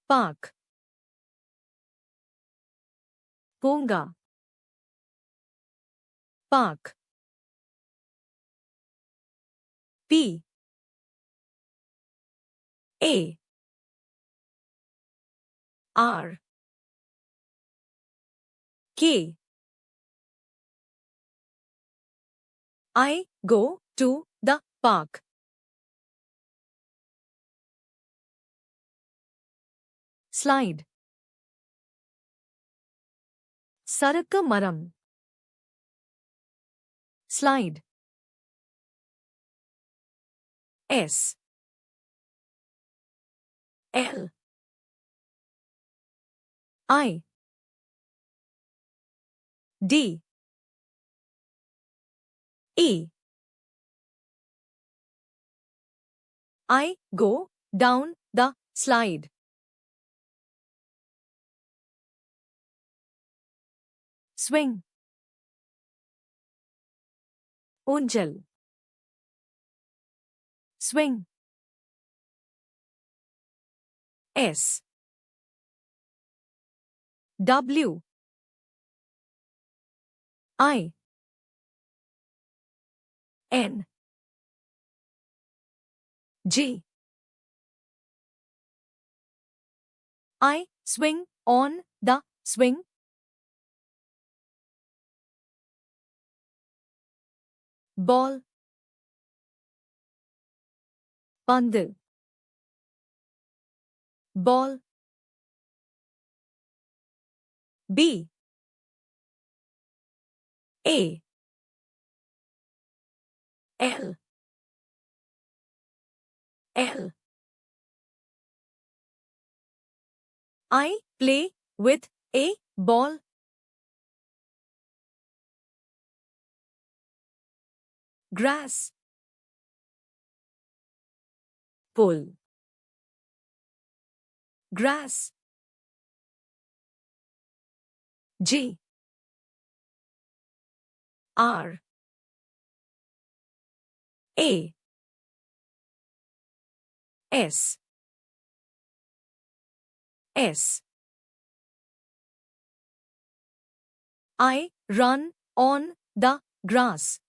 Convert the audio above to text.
Park. Ponga. Park. P. A. R. K. I go to the park. Slide. Saraka maram. Slide. S. L. I. D. E. I go down the slide. Swing. Unjal. Swing. S. W. I. N. G. I swing on the swing. Ball. Pandu. Ball. B. A. L. L. I play with a ball. Grass. Pull. Grass. G. R. A. S. S. I run on the grass.